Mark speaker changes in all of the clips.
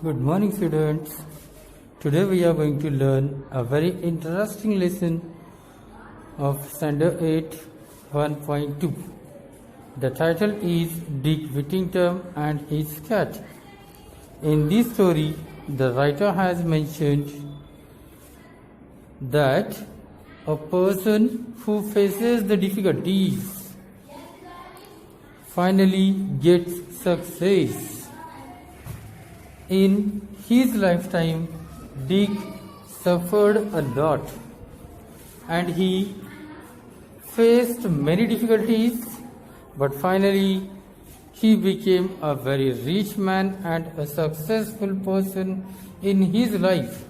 Speaker 1: Good morning, students. Today we are going to learn a very interesting lesson of Standard 8 1.2. The title is Dick Whittington and his cat. In this story, the writer has mentioned that a person who faces the difficulties finally gets success. In his lifetime, Dick suffered a lot and he faced many difficulties, but finally he became a very rich man and a successful person in his life.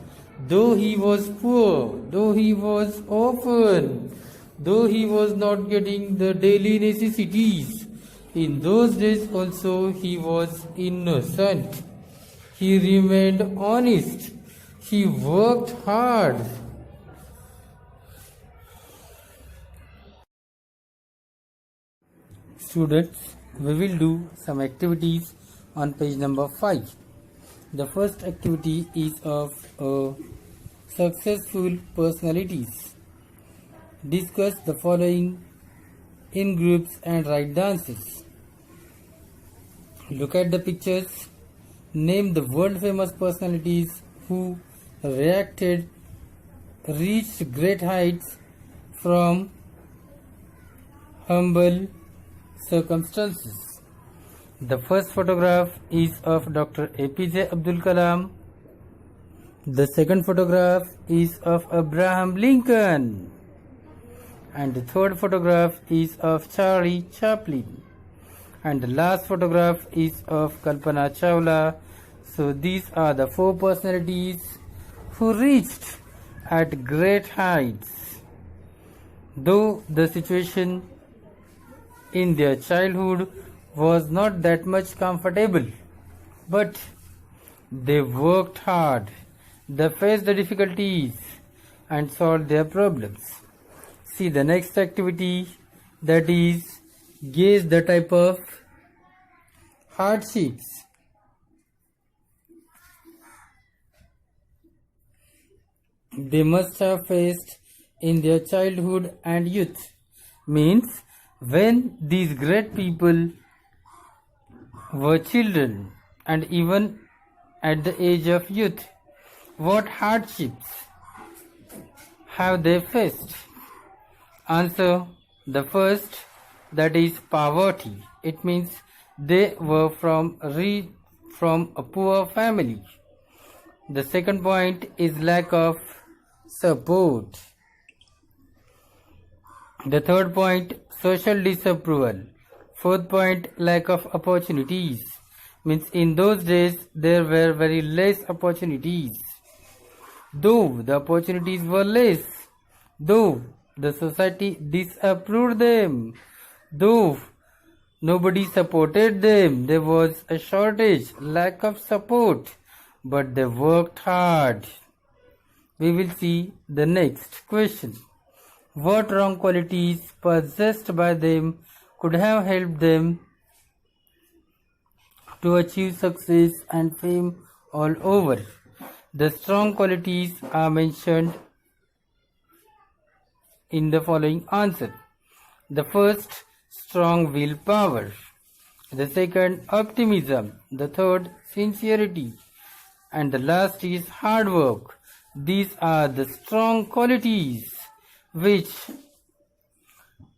Speaker 1: Though he was poor, though he was orphan, though he was not getting the daily necessities, in those days also he was innocent. He remained honest. He worked hard. Students, we will do some activities on page number 5. The first activity is of successful personalities. Discuss the following in groups and write the answers. Look at the pictures. Name the world famous personalities who reacted, reached great heights from humble circumstances. The first photograph is of Dr. APJ Abdul Kalam. The second photograph is of Abraham Lincoln. And the third photograph is of Charlie Chaplin. And the last photograph is of Kalpana Chawla. So these are the 4 personalities who reached at great heights. Though the situation in their childhood was not that much comfortable, but they worked hard, they faced the difficulties and solved their problems. See the next activity, that is gauge the type of hardships they must have faced in their childhood and youth. Means when these great people were children and even at the age of youth, what hardships have they faced? Answer: the first, that is poverty. It means they were from a poor family. The second point is lack of support. The third point, social disapproval. Fourth point, lack of opportunities. Means in those days there were very less opportunities. Though the opportunities were less, though the society disapproved them, though nobody supported them, there was a shortage, lack of support, but they worked hard. We will see the next question. What wrong qualities possessed by them could have helped them to achieve success and fame all over? The strong qualities are mentioned in the following answer. The first, strong willpower. The second, optimism. The third, sincerity. And the last is hard work. These are the strong qualities which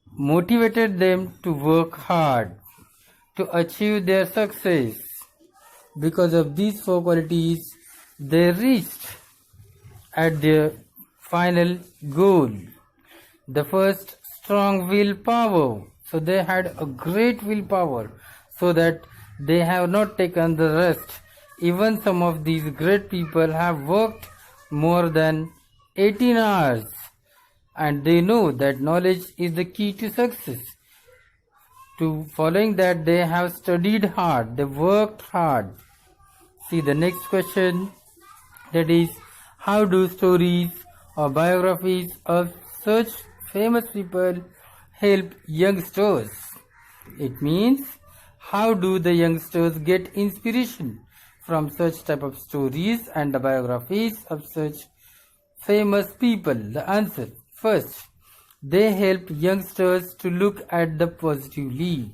Speaker 1: motivated them to work hard to achieve their success. Because of these 4 qualities, they reached at their final goal. The first, strong willpower. So they had a great willpower, so that they have not taken the rest. Even some of these great people have worked more than 18 hours, and they know that knowledge is the key to success. To following that, they have studied hard, they worked hard. See the next question, that is, how do stories or biographies of such famous people help youngsters? It means, how do the youngsters get inspiration from such type of stories and the biographies of such famous people? The answer: first, they help youngsters to look at the positively.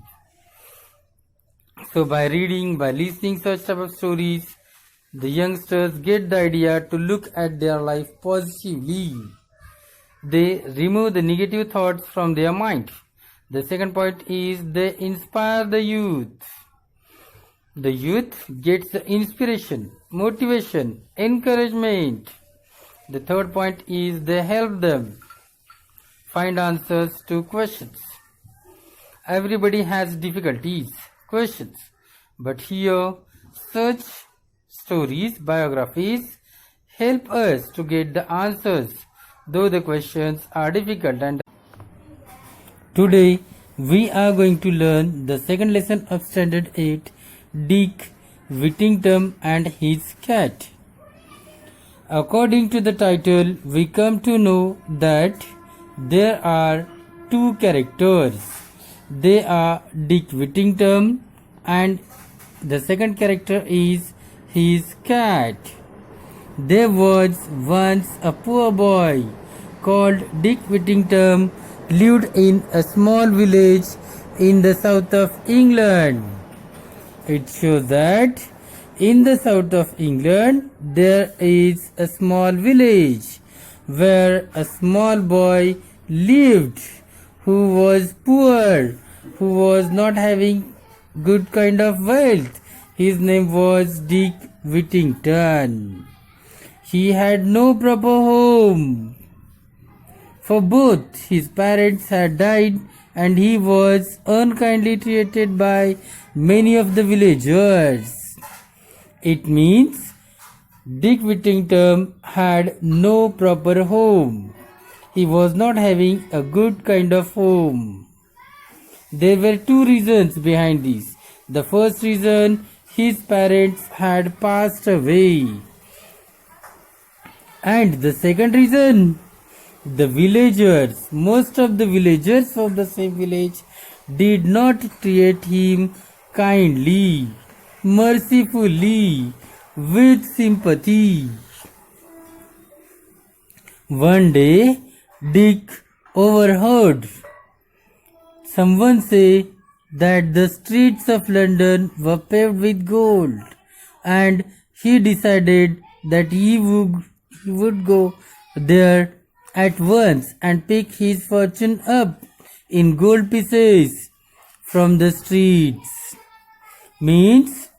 Speaker 1: So by reading, by listening such type of stories, the youngsters get the idea to look at their life positively. They remove the negative thoughts from their mind. The second point is they inspire the youth. The youth gets the inspiration, motivation, encouragement. The third point is they help them find answers to questions. Everybody has difficulties, questions, but here such stories, biographies help us to get the answers, though the questions are difficult. And today we are going to learn the second lesson of Standard 8, Dick Whittington and his cat. According to the title, we come to know that there are two characters. They are Dick Whittington and the second character is his cat. There was once a poor boy called Dick Whittington lived in a small village in the south of England. It shows that in the south of England there is a small village where a small boy lived who was poor, who was not having good kind of wealth. His name was Dick Whittington. He had no proper home, for both his parents had died and he was unkindly treated by many of the villagers. It means Dick Whittington had no proper home. He was not having a good kind of home. There were two reasons behind this. The first reason, his parents had passed away. And the second reason, the villagers, most of the villagers of the same village did not treat him kindly, mercifully, with sympathy. One day, Dick overheard someone say that the streets of London were paved with gold, and he decided that he would go there at once and pick his fortune up in gold pieces from the streets. Means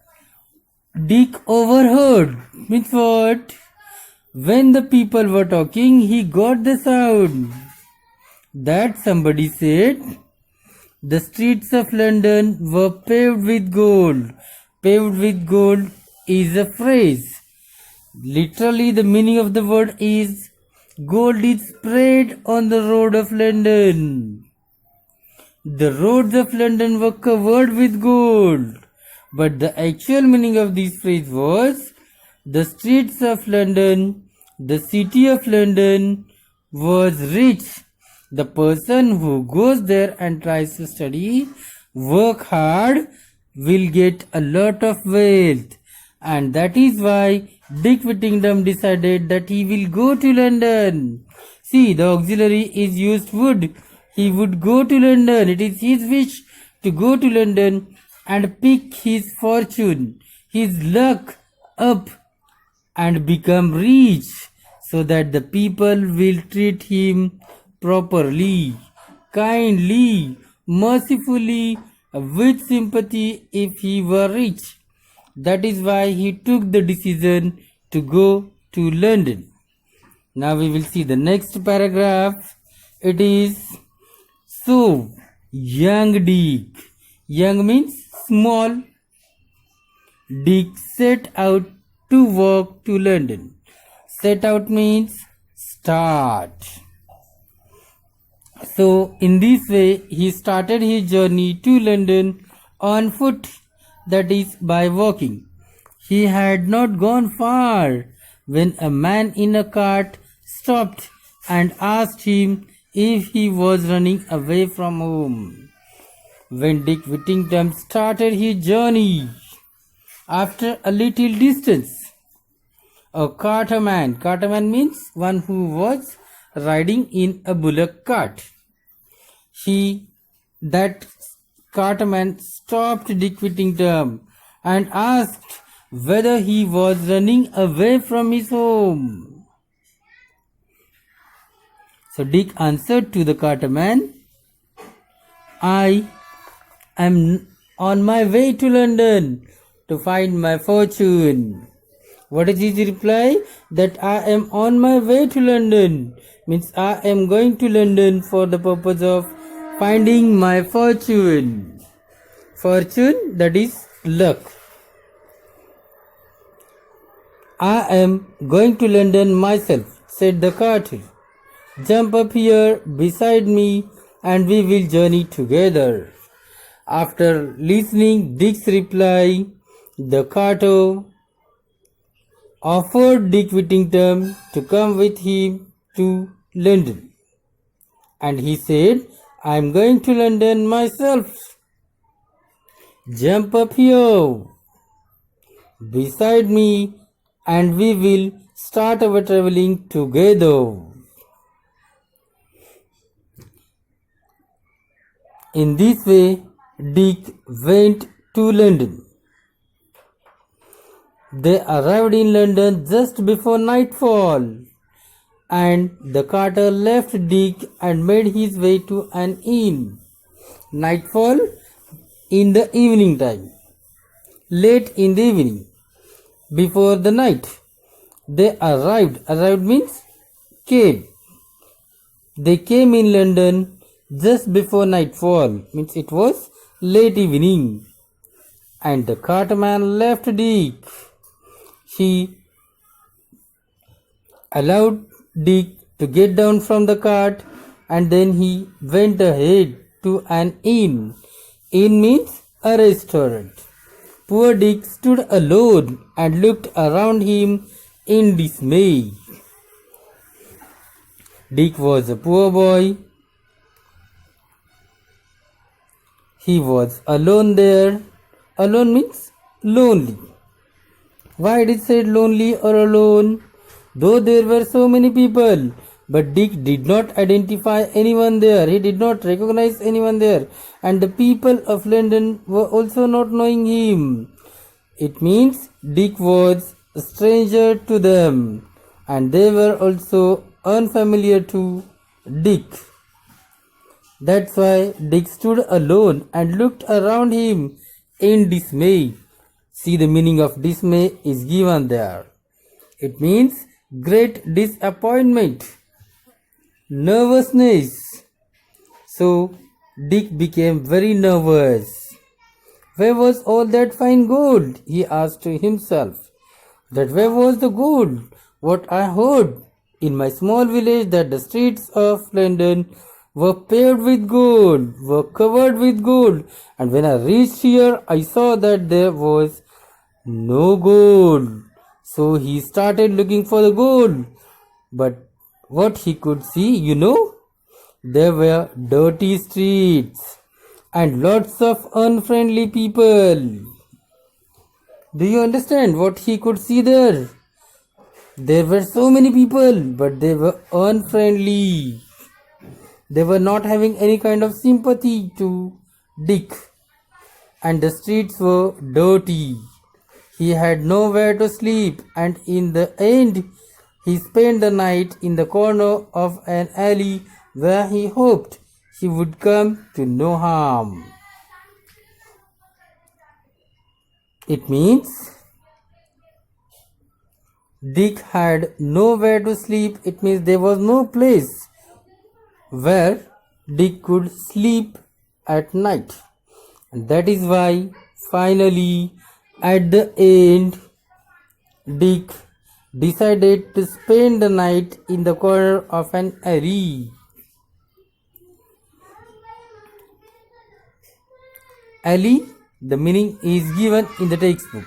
Speaker 1: Dick overheard. Means what? When the people were talking, he got the sound that somebody said the streets of London were paved with gold. Paved with gold is a phrase. Literally the meaning of the word is gold is spread on the road of London. The roads of London were covered with gold. But the actual meaning of this phrase was the streets of London, the city of London was rich. The person who goes there and tries to study, work hard, will get a lot of wealth. And that is why Dick Whittington decided that he will go to London. See, the auxiliary is used would. He would go to London. It is his wish to go to London and pick his fortune, his luck up and become rich, so that the people will treat him properly, kindly, mercifully, with sympathy if he were rich. That is why he took the decision to go to London. Now we will see the next paragraph. It is, so young Dick. Young means small. Dick set out to walk to London. Set out means start. So in this way he started his journey to London on foot, that is by walking. He had not gone far when a man in a cart stopped and asked him if he was running away from home. When Dick Whittington started his journey, After a little distance, a carterman. Carterman means one who was riding in a bullock cart. That carterman stopped Dick Whittington and asked whether he was running away from his home. So Dick answered to the carterman, I am on my way to London to find my fortune. What is his reply? That I am on my way to London means I am going to London for the purpose of finding my fortune. Fortune, that is luck. I am going to London myself, said the carter. Jump up here beside me and we will journey together. After listening Dick's reply, the carter offered Dick Whittington to come with him to London. And he said, I am going to London myself. Jump up here beside me and we will start our traveling together. In this way, Dick went to London. They arrived in London just before nightfall, and the carter left Dick and made his way to an inn. Nightfall in the evening time, late in the evening, before the night. They arrived. Arrived means came. They came in London just before nightfall, means it was late evening, and the carterman left Dick. He allowed Dick to get down from the cart and then he went ahead to an inn. Inn means a restaurant. Poor Dick stood alone and looked around him in dismay. Dick was a poor boy. He was alone there. Alone means lonely. Why it is said lonely or alone? Though there were so many people, but Dick did not identify anyone there. He did not recognize anyone there. And the people of London were also not knowing him. It means Dick was a stranger to them. And they were also unfamiliar to Dick. That's why Dick stood alone and looked around him in dismay. See, the meaning of dismay is given there. It means great disappointment, nervousness. So Dick became very nervous. Where was all that fine gold? He asked to himself. That where was the gold? What I heard in my small village that the streets of London were paved with gold, were covered with gold. And when I reached here, I saw that there was no gold. So he started looking for the gold. But what he could see, there were dirty streets and lots of unfriendly people. Do you understand what he could see there? There were so many people, but they were unfriendly. They were not having any kind of sympathy to Dick. And the streets were dirty. He had nowhere to sleep, and in the end, he spent the night in the corner of an alley where he hoped he would come to no harm. It means Dick had nowhere to sleep. It means there was no place where Dick could sleep at night. And that is why finally at the end Dick decided to spend the night in the corner of an alley. Alley, the meaning is given in the textbook.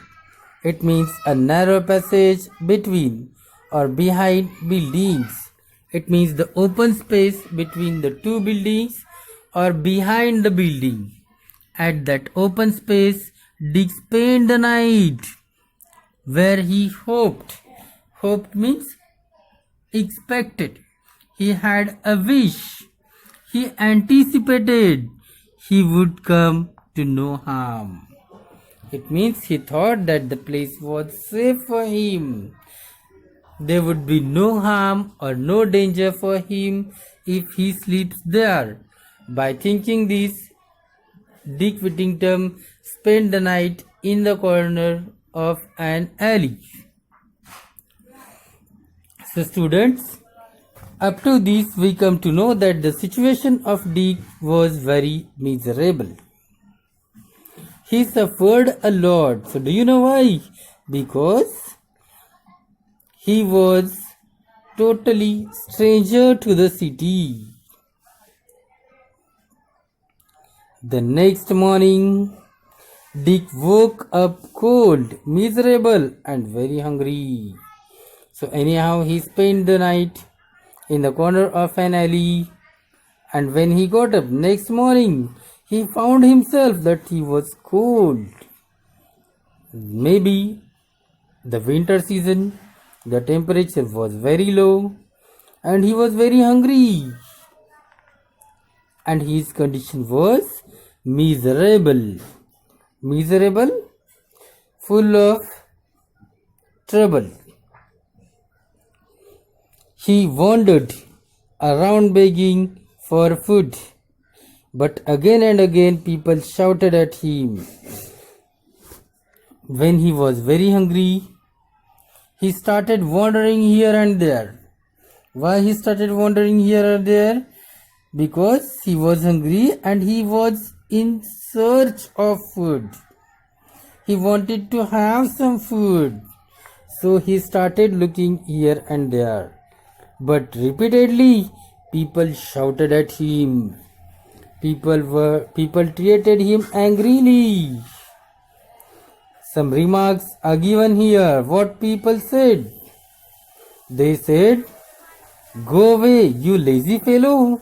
Speaker 1: It means a narrow passage between or behind buildings. It means the open space between the two buildings or behind the building. At that open space, Dick spent the night where he hoped. Hoped means expected. He had a wish. He anticipated he would come to no harm. It means he thought that the place was safe for him. There would be no harm or no danger for him if he sleeps there. By thinking this, Dick Whittington spent the night in the corner of an alley. So students, up to this we come to know that the situation of Dick was very miserable. He suffered a lot. So do you know why? Because he was totally stranger to the city. The next morning, Dick woke up cold, miserable and very hungry. So anyhow, he spent the night in the corner of an alley, and when he got up next morning, he found himself that he was cold. Maybe the winter season, the temperature was very low and he was very hungry. And his condition was miserable. Miserable, full of trouble. He wandered around begging for food, but again and again people shouted at him. When he was very hungry, he started wandering here and there. Why he started wandering here and there? Because he was hungry and he was in search of food. He wanted to have some food. So he started looking here and there. But repeatedly people shouted at him. People treated him angrily. Some remarks are given here. What people said? They said, "Go away, you lazy fellow."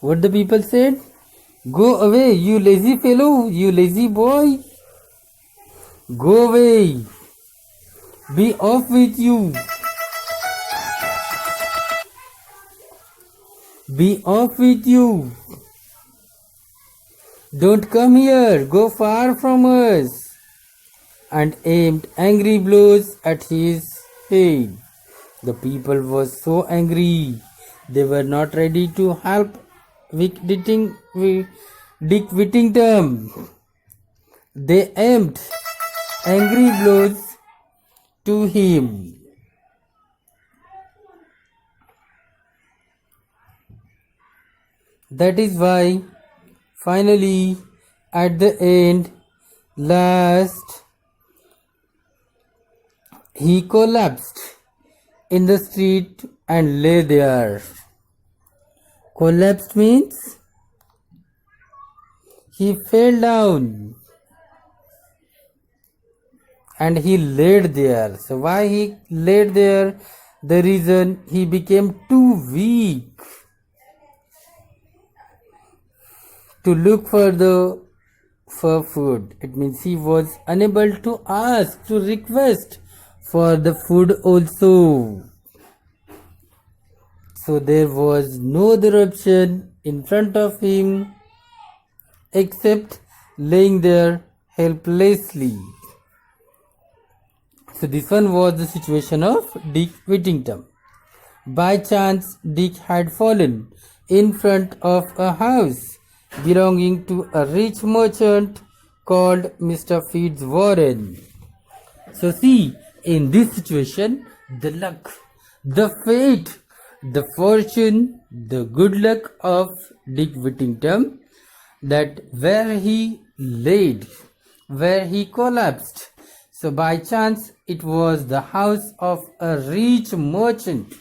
Speaker 1: What the people said? "Go away, you lazy fellow, you lazy boy. Go away. Be off with you. Be off with you. Don't come here, go far from us." And aimed angry blows at his head. The people were so angry. They were not ready to help Dick Whittington. They aimed angry blows to him. That is why finally at the end, last, he collapsed in the street and lay there. Collapsed means he fell down and he laid there. So why he laid there? The reason, he became too weak to look for food. It means he was unable to ask, to request for the food also. So there was no other option in front of him except laying there helplessly. So this one was the situation of Dick Whittington. By chance, Dick had fallen in front of a house belonging to a rich merchant called Mr. Fitzwarren. So see, in this situation, the luck, the fate, the fortune, the good luck of Dick Whittington, that where he laid, where he collapsed. So by chance, it was the house of a rich merchant.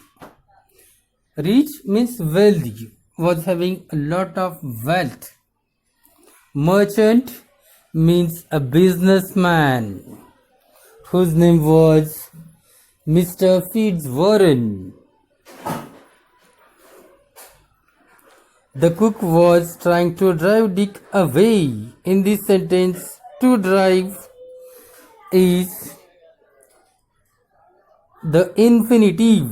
Speaker 1: Rich means wealthy, was having a lot of wealth. Merchant means a businessman whose name was Mr. Fitzwarren. The cook was trying to drive Dick away. In this sentence, to drive is the infinitive.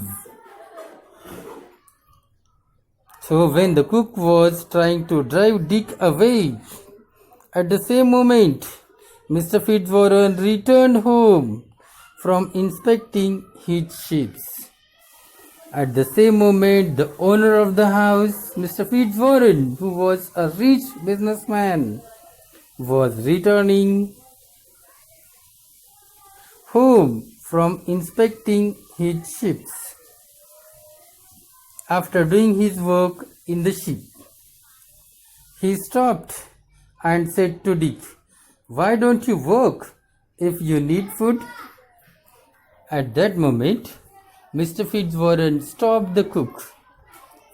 Speaker 1: So when the cook was trying to drive Dick away, at the same moment, Mr. Fitzwarren returned home from inspecting his ships. At the same moment, the owner of the house, Mr. Fitzwarren, who was a rich businessman, was returning home from inspecting his ships. After doing his work in the ship, he stopped and said to Dick, "Why don't you work if you need food?" At that moment, Mr. Fitzwarren stopped the cook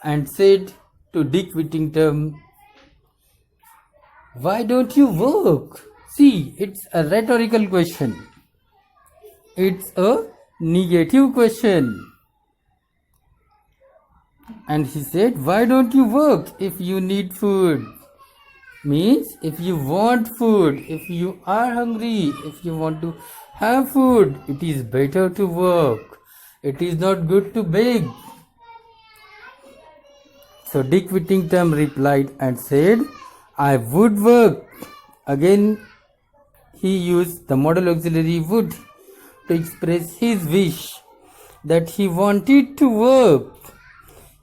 Speaker 1: and said to Dick Whittington, "Why don't you work?" See, it's a rhetorical question. It's a negative question. And he said, "Why don't you work if you need food?" Means if you want food, if you are hungry, if you want to have food, it is better to work. It is not good to beg. So Dick Whittington replied and said, "I would work." Again, he used the modal auxiliary would to express his wish that he wanted to work.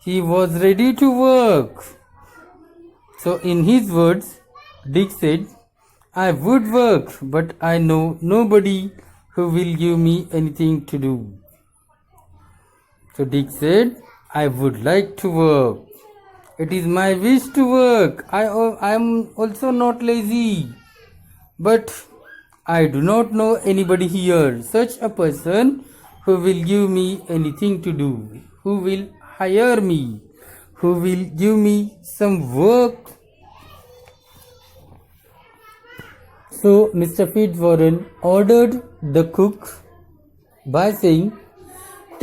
Speaker 1: He was ready to work. So in his words, Dick said, "I would work, but I know nobody who will give me anything to do." So Dick said, "I would like to work. It is my wish to work. I am also not lazy, but I do not know anybody here, such a person who will give me anything to do, who will hire me, who will give me some work." So Mr. Fitzwarren ordered the cook by saying,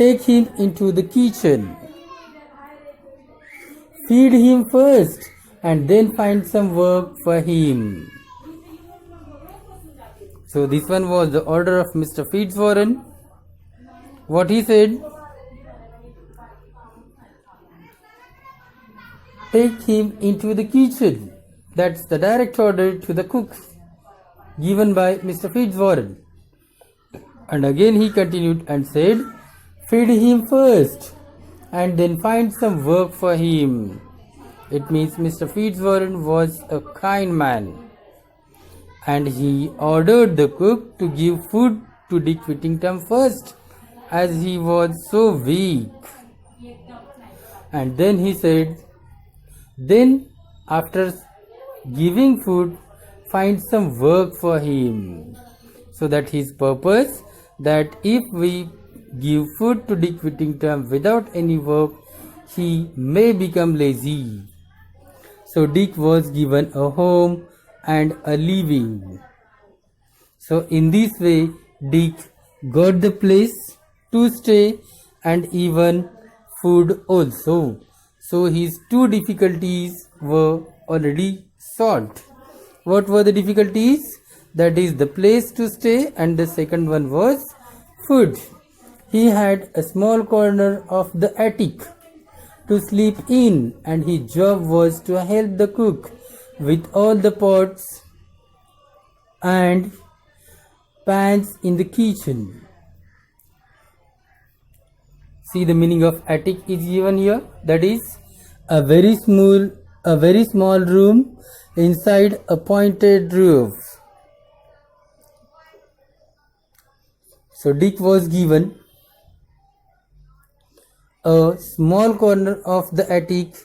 Speaker 1: "Take him into the kitchen. Feed him first and then find some work for him." So this one was the order of Mr. Fitzwarren. What he said, "Take him into the kitchen." That's the direct order to the cook given by Mr. Fitzwarren. And again he continued and said, "Feed him first and then find some work for him." It means Mr. Fitzwarren was a kind man, and he ordered the cook to give food to Dick Whittington first, as he was so weak. And then he said, "Then after giving food, find some work for him." So that his purpose, that if we give food to Dick Whittington without any work, he may become lazy. So Dick was given a home and a living. So in this way, Dick got the place to stay and even food also. So his two difficulties were already solved. What were the difficulties? That is the place to stay, and the second one was food. He had a small corner of the attic to sleep in, and his job was to help the cook with all the pots and pans in the kitchen. See, the meaning of attic is given here. That is a very small room inside a pointed roof. So Dick was given a small corner of the attic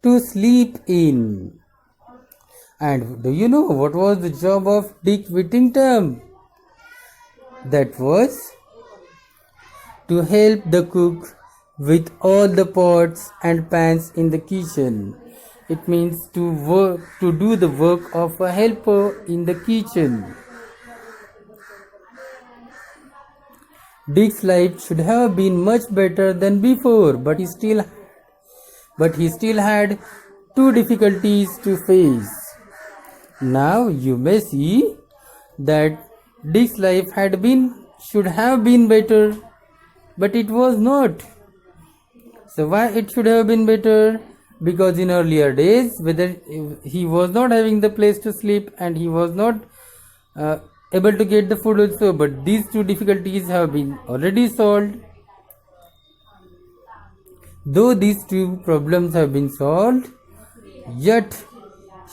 Speaker 1: to sleep in. And do you know what was the job of Dick Whittington? That was to help the cook with all the pots and pans in the kitchen. It means to do the work of a helper in the kitchen. Dick's life should have been much better than before, but he still had two difficulties to face. Now you may see that Dick's life should have been better, but it was not. So why it should have been better? Because in earlier days, whether he was not having the place to sleep and he was not able to get the food also, but these two difficulties have been already solved. Though these two problems have been solved, yet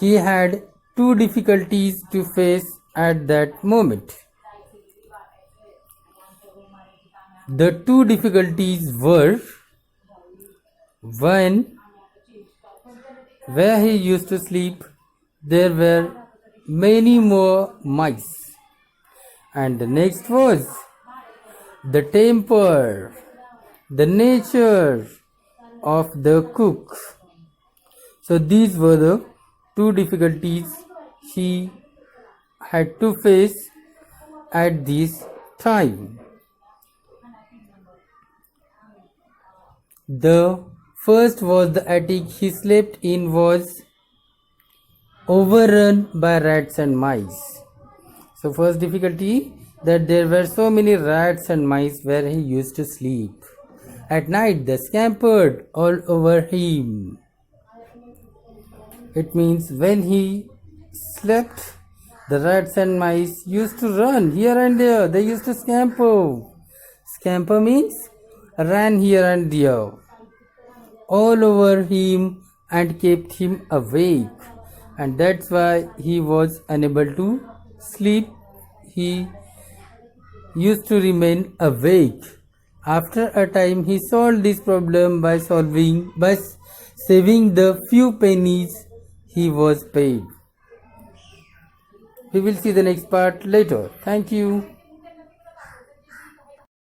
Speaker 1: he had two difficulties to face at that moment. The two difficulties were, one, where he used to sleep, there were many more mice. And the next was the temper, the nature of the cook. So these were the two difficulties he had to face at this time. The first was the attic he slept in was overrun by rats and mice. So first difficulty, that there were so many rats and mice where he used to sleep. At night they scampered all over him. It means when he slept, the rats and mice used to run here and there. They used to scamper. Scamper means ran here and there all over him and kept him awake, and that's why he was unable to sleep. He used to remain awake. After a time he solved this problem by saving the few pennies he was paid. We will see the next part later. Thank you.